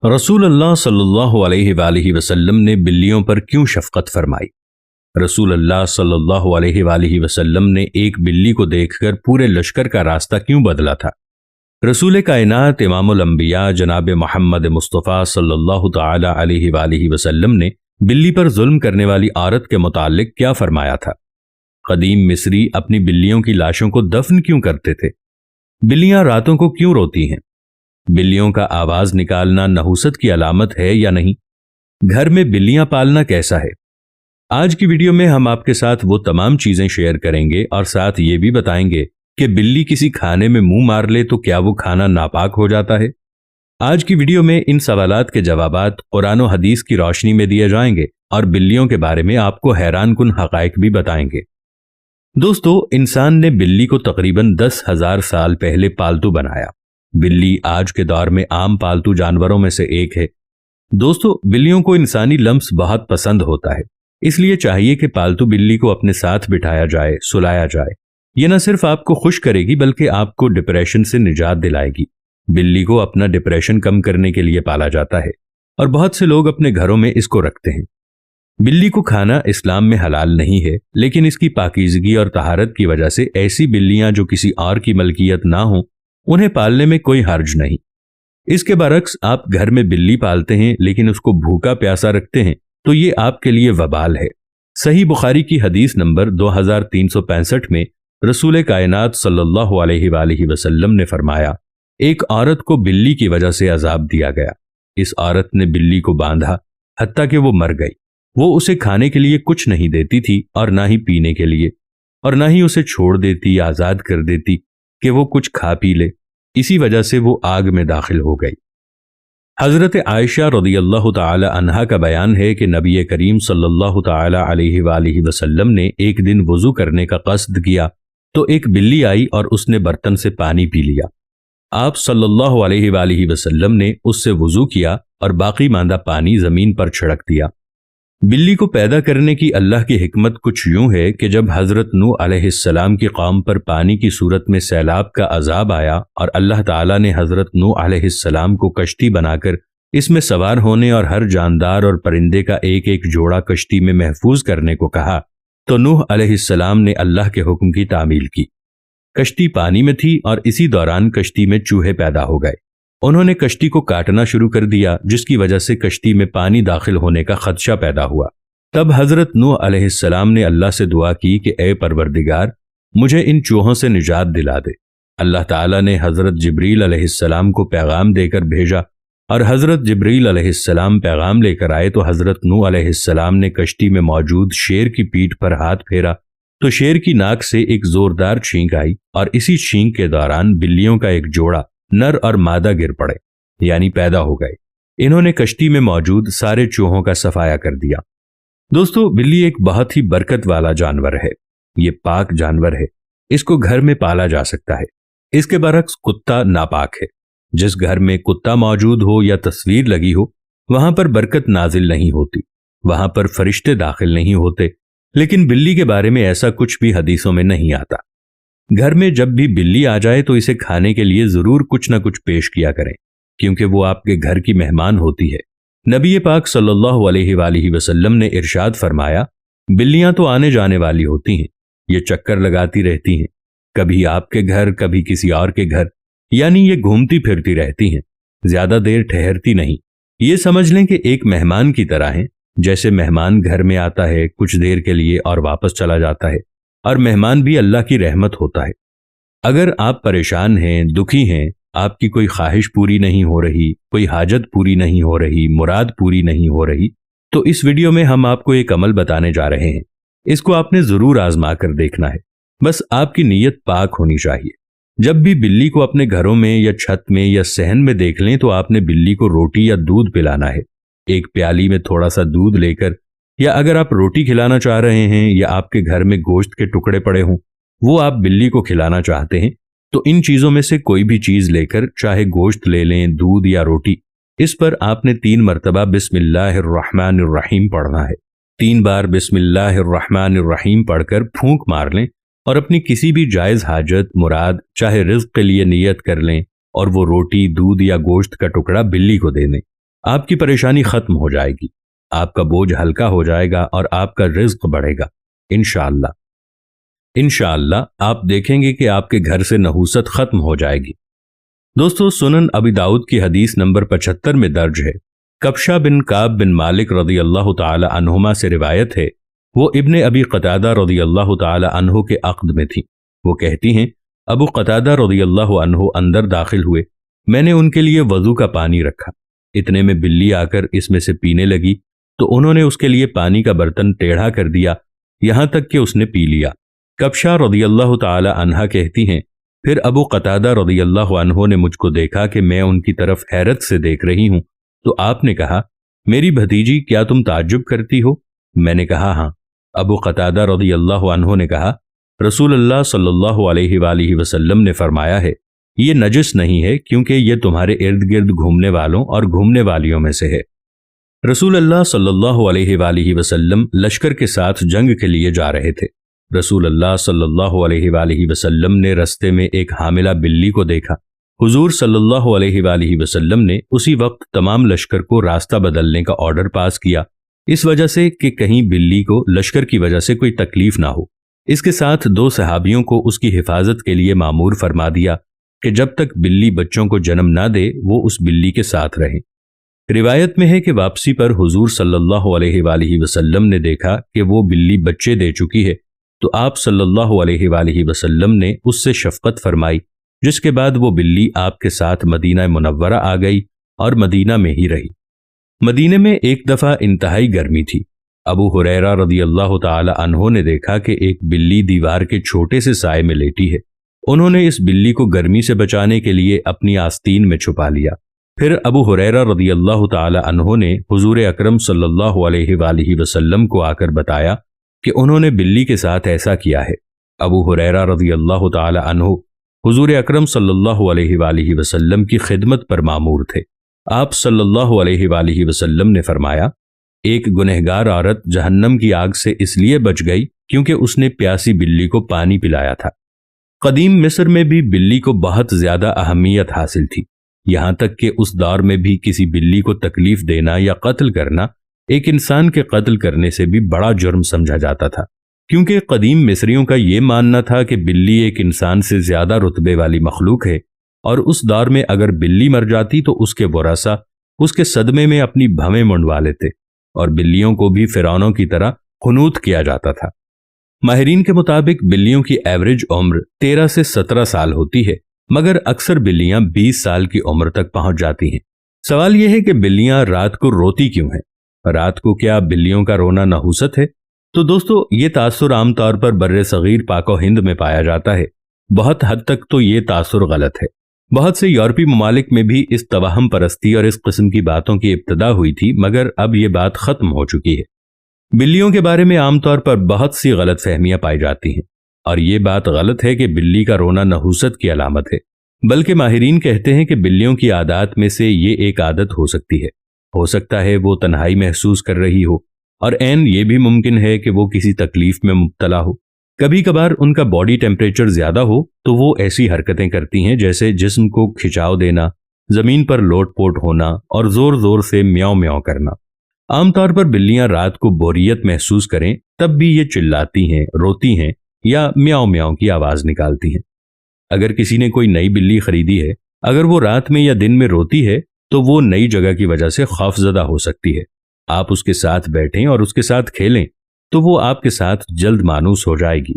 रसूल अल्लाह सल्लल्लाहु अलैहि वआलिहि वसल्लम ने बिल्लियों पर क्यों शफकत फरमाई। रसूल अल्लाह सल्लल्लाहु अलैहि वआलिहि वसल्लम ने एक बिल्ली को देखकर पूरे लश्कर का रास्ता क्यों बदला था। रसूल कायनात इमामुल अंबिया जनाब मोहम्मद मुस्तफ़ा सल्लल्लाहु ताला अलैहि वआलिहि वसल्लम ने बिल्ली पर जुल्म करने वाली औरत के मुतालिक क्या फरमाया था। कदीम मिस्री अपनी बिल्लियों की लाशों को दफन क्यों करते थे। बिल्लियां रातों को क्यों रोती हैं। बिल्लियों का आवाज निकालना नहुसत की अलामत है या नहीं। घर में बिल्लियां पालना कैसा है। आज की वीडियो में हम आपके साथ वो तमाम चीजें शेयर करेंगे और साथ ये भी बताएंगे कि बिल्ली किसी खाने में मुंह मार ले तो क्या वो खाना नापाक हो जाता है। आज की वीडियो में इन सवालात के जवाबात कुरान और हदीस की रोशनी में दिए जाएंगे और बिल्लियों के बारे में आपको हैरान कुन हकाइक भी बताएंगे। दोस्तों, इंसान ने बिल्ली को तकरीबन 10,000 साल पहले पालतू बनाया। बिल्ली आज के दौर में आम पालतू जानवरों में से एक है। दोस्तों, बिल्लियों को इंसानी लम्स बहुत पसंद होता है, इसलिए चाहिए कि पालतू बिल्ली को अपने साथ बिठाया जाए, सुलाया जाए। यह न सिर्फ आपको खुश करेगी बल्कि आपको डिप्रेशन से निजात दिलाएगी। बिल्ली को अपना डिप्रेशन कम करने के लिए पाला जाता है और बहुत से लोग अपने घरों में इसको रखते हैं। बिल्ली को खाना इस्लाम में हलाल नहीं है, लेकिन इसकी पाकीज़गी और तहारत की वजह से ऐसी बिल्लियां जो किसी और की मलकियत ना हो उन्हें पालने में कोई हर्ज नहीं। इसके बरक्स आप घर में बिल्ली पालते हैं लेकिन उसको भूखा प्यासा रखते हैं तो ये आपके लिए वबाल है। सही बुखारी की हदीस नंबर 2365 में रसूल कायनात सल्लल्लाहु अलैहि वआलिहि वसल्लम ने फरमाया, एक औरत को बिल्ली की वजह से अजाब दिया गया। इस औरत ने बिल्ली को बांधा हत्ता कि वो मर गई। वो उसे खाने के लिए कुछ नहीं देती थी और ना ही पीने के लिए, और ना ही उसे छोड़ देती, आजाद कर देती कि वो कुछ खा पी ले। इसी वजह से वो आग में दाखिल हो गई। हजरत आयशा रज़ियल्लाहु ताला अन्हा का बयान है कि नबी करीम सल्लल्लाहु ताला अलैहि वआलिहि वसल्लम ने एक दिन वुजू करने का कस्द किया तो एक बिल्ली आई और उसने बर्तन से पानी पी लिया। आप सल्लल्लाहु अलैहि वआलिहि वसल्लम ने उससे वुजू किया और बाकी मांदा पानी जमीन पर छिड़क दिया। बिल्ली को पैदा करने की अल्लाह की हिकमत कुछ यूं है कि जब हजरत नूह अलैहिस्सलाम की कौम पर पानी की सूरत में सैलाब का अजाब आया और अल्लाह ताला ने हजरत नूह अलैहिस्सलाम को कश्ती बनाकर इसमें सवार होने और हर जानदार और परिंदे का एक एक जोड़ा कश्ती में महफूज करने को कहा तो नूह अलैहिस्सलाम ने अल्लाह के हुक्म की तामील की। कश्ती पानी में थी और इसी दौरान कश्ती में चूहे पैदा हो गए। उन्होंने कश्ती को काटना शुरू कर दिया जिसकी वजह से कश्ती में पानी दाखिल होने का खदशा पैदा हुआ। तब हजरत नूह अलैहिस्सलाम ने अल्लाह से दुआ की कि ए परवरदिगार, मुझे इन चूहों से निजात दिला दे। अल्लाह ताला ने हजरत जिब्रील अलैहिस्सलाम को पैगाम देकर भेजा और हजरत जिब्रील अलैहिस्सलाम पैगाम लेकर आए तो हजरत नूह अलैहिस्सलाम ने कश्ती में मौजूद शेर की पीठ पर हाथ फेरा तो शेर की नाक से एक जोरदार छींक आई और इसी छींक के दौरान बिल्लियों का एक जोड़ा नर और मादा गिर पड़े, यानी पैदा हो गए। इन्होंने कश्ती में मौजूद सारे चूहों का सफाया कर दिया। दोस्तों, बिल्ली एक बहुत ही बरकत वाला जानवर है। ये पाक जानवर है, इसको घर में पाला जा सकता है। इसके बरक्स कुत्ता नापाक है। जिस घर में कुत्ता मौजूद हो या तस्वीर लगी हो वहां पर बरकत नाजिल नहीं होती, वहां पर फरिश्ते दाखिल नहीं होते। लेकिन बिल्ली के बारे में ऐसा कुछ भी हदीसों में नहीं आता। घर में जब भी बिल्ली आ जाए तो इसे खाने के लिए जरूर कुछ ना कुछ पेश किया करें, क्योंकि वो आपके घर की मेहमान होती है। नबी पाक सल्लल्लाहु अलैहि वसल्लम ने इरशाद फरमाया, बिल्लियां तो आने जाने वाली होती हैं, ये चक्कर लगाती रहती हैं, कभी आपके घर कभी किसी और के घर, यानी ये घूमती फिरती रहती हैं, ज्यादा देर ठहरती नहीं। ये समझ लें कि एक मेहमान की तरह हैं। जैसे मेहमान घर में आता है कुछ देर के लिए और वापस चला जाता है, और मेहमान भी अल्लाह की रहमत होता है। अगर आप परेशान हैं, दुखी हैं, आपकी कोई ख्वाहिश पूरी नहीं हो रही, कोई हाजत पूरी नहीं हो रही, मुराद पूरी नहीं हो रही, तो इस वीडियो में हम आपको एक अमल बताने जा रहे हैं। इसको आपने जरूर आजमा कर देखना है। बस आपकी नीयत पाक होनी चाहिए। जब भी बिल्ली को अपने घरों में या छत में या सहन में देख लें तो आपने बिल्ली को रोटी या दूध पिलाना है। एक प्याली में थोड़ा सा दूध लेकर, या अगर आप रोटी खिलाना चाह रहे हैं या आपके घर में गोश्त के टुकड़े पड़े हों वो आप बिल्ली को खिलाना चाहते हैं, तो इन चीजों में से कोई भी चीज लेकर, चाहे गोश्त ले लें, दूध या रोटी, इस पर आपने 3 मरतबा बिस्मिल्लाहिर्रहमानिर्रहीम पढ़ना है। 3 बार बिस्मिल्लाहिर्रहमानिर्रहीम पढ़कर फूंक मार लें और अपनी किसी भी जायज हाजत, मुराद, चाहे रिज्क के लिए नियत कर लें और वो रोटी, दूध या गोश्त का टुकड़ा बिल्ली को दे दें। آپ کی پریشانی ختم ہو جائے گی، آپ کا بوجھ ہلکا ہو جائے گا اور آپ کا رزق بڑھے گا انشاءاللہ۔ انشاءاللہ آپ دیکھیں گے کہ آپ کے گھر سے نحوست ختم ہو جائے گی۔ دوستو، سنن ابی داؤد کی حدیث نمبر 75 میں درج ہے، کبشہ بن کعب بن مالک رضی اللہ تعالی عنہما سے روایت ہے، وہ ابن ابی قتادہ رضی اللہ تعالی عنہ کے عقد میں تھی۔ وہ کہتی ہیں، ابو قتادہ رضی اللہ عنہ اندر داخل ہوئے، میں نے ان کے لیے وضو کا پانی رکھا، اتنے میں بلی آ کر اس میں سے پینے لگی تو انہوں نے اس کے لیے پانی کا برتن ٹیڑھا کر دیا یہاں تک کہ اس نے پی لیا۔ کبشہ رضی اللہ تعالی عنہا کہتی ہیں، پھر ابو قتادہ رضی اللہ عنہ نے مجھ کو دیکھا کہ میں ان کی طرف حیرت سے دیکھ رہی ہوں، تو آپ نے کہا، میری بھتیجی کیا تم تعجب کرتی ہو؟ میں نے کہا ہاں۔ ابو قتادہ رضی اللہ عنہ نے کہا، رسول اللہ صلی اللہ علیہ وآلہ وسلم نے فرمایا ہے، یہ نجس نہیں ہے کیونکہ یہ تمہارے ارد گرد گھومنے والوں اور گھومنے والیوں میں سے ہے۔ رسول اللہ صلی اللہ علیہ وآلہ وسلم لشکر کے ساتھ جنگ کے لیے جا رہے تھے۔ رسول اللہ صلی اللہ علیہ وآلہ وسلم نے رستے میں ایک حاملہ بلی کو دیکھا۔ حضور صلی اللہ علیہ وآلہ وسلم نے اسی وقت تمام لشکر کو راستہ بدلنے کا آرڈر پاس کیا، اس وجہ سے کہ کہیں بلی کو لشکر کی وجہ سے کوئی تکلیف نہ ہو۔ اس کے ساتھ 2 صحابیوں کو اس کی حفاظت کے لیے مامور فرما دیا کہ جب تک بلی بچوں کو جنم نہ دے وہ اس بلی کے ساتھ رہیں۔ روایت میں ہے کہ واپسی پر حضور صلی اللہ علیہ وآلہ وسلم نے دیکھا کہ وہ بلی بچے دے چکی ہے، تو آپ صلی اللہ علیہ وآلہ وسلم نے اس سے شفقت فرمائی، جس کے بعد وہ بلی آپ کے ساتھ مدینہ منورہ آ گئی اور مدینہ میں ہی رہی۔ مدینہ میں ایک دفعہ انتہائی گرمی تھی۔ ابو ہریرہ رضی اللہ تعالی عنہ نے دیکھا کہ ایک بلی دیوار کے چھوٹے سے سائے میں لیٹی ہے۔ انہوں نے اس بلی کو گرمی سے بچانے کے لیے اپنی آستین میں چھپا لیا۔ پھر ابو ہریرہ رضی اللہ تعالی عنہ نے حضور اکرم صلی اللہ علیہ وآلہ وسلم کو آ کر بتایا کہ انہوں نے بلی کے ساتھ ایسا کیا ہے۔ ابو ہریرہ رضی اللہ تعالی عنہ حضور اکرم صلی اللہ علیہ وآلہ وسلم کی خدمت پر مامور تھے۔ آپ صلی اللہ علیہ وآلہ وسلم نے فرمایا، ایک گنہگار عورت جہنم کی آگ سے اس لیے بچ گئی کیونکہ اس نے پیاسی بلی کو پانی پلایا تھا۔ قدیم مصر میں بھی بلی کو بہت زیادہ اہمیت حاصل تھی، یہاں تک کہ اس دور میں بھی کسی بلی کو تکلیف دینا یا قتل کرنا ایک انسان کے قتل کرنے سے بھی بڑا جرم سمجھا جاتا تھا، کیونکہ قدیم مصریوں کا یہ ماننا تھا کہ بلی ایک انسان سے زیادہ رتبے والی مخلوق ہے، اور اس دور میں اگر بلی مر جاتی تو اس کے ورثہ اس کے صدمے میں اپنی بھویں منڈوا لیتے، اور بلیوں کو بھی فرعونوں کی طرح قنوت کیا جاتا تھا۔ ماہرین کے مطابق بلیوں کی ایوریج عمر 13 سے 17 سال ہوتی ہے، مگر اکثر بلیاں 20 سال کی عمر تک پہنچ جاتی ہیں۔ سوال یہ ہے کہ بلیاں رات کو روتی کیوں ہیں؟ رات کو کیا بلیوں کا رونا نحوست ہے؟ تو دوستو، یہ تاثر عام طور پر بر صغیر پاک و ہند میں پایا جاتا ہے۔ بہت حد تک تو یہ تاثر غلط ہے۔ بہت سے یورپی ممالک میں بھی اس توہم پرستی اور اس قسم کی باتوں کی ابتدا ہوئی تھی، مگر اب یہ بات ختم ہو چکی ہے۔ بلیوں کے بارے میں عام طور پر بہت سی غلط فہمیاں پائی جاتی ہیں، اور یہ بات غلط ہے کہ بلی کا رونا نحوست کی علامت ہے، بلکہ ماہرین کہتے ہیں کہ بلیوں کی عادات میں سے یہ ایک عادت ہو سکتی ہے۔ ہو سکتا ہے وہ تنہائی محسوس کر رہی ہو، اور عین یہ بھی ممکن ہے کہ وہ کسی تکلیف میں مبتلا ہو۔ کبھی کبھار ان کا باڈی ٹیمپریچر زیادہ ہو تو وہ ایسی حرکتیں کرتی ہیں جیسے جسم کو کھچاؤ دینا، زمین پر لوٹ پوٹ ہونا اور زور زور سے میاؤ میاؤ کرنا۔ عام طور پر بلیاں رات کو بوریت محسوس کریں تب بھی یہ چلاتی ہیں، روتی ہیں یا میاؤ میاؤ کی آواز نکالتی ہیں۔ اگر کسی نے کوئی نئی بلی خریدی ہے، اگر وہ رات میں یا دن میں روتی ہے تو وہ نئی جگہ کی وجہ سے خوف زدہ ہو سکتی ہے۔ آپ اس کے ساتھ بیٹھیں اور اس کے ساتھ کھیلیں تو وہ آپ کے ساتھ جلد مانوس ہو جائے گی۔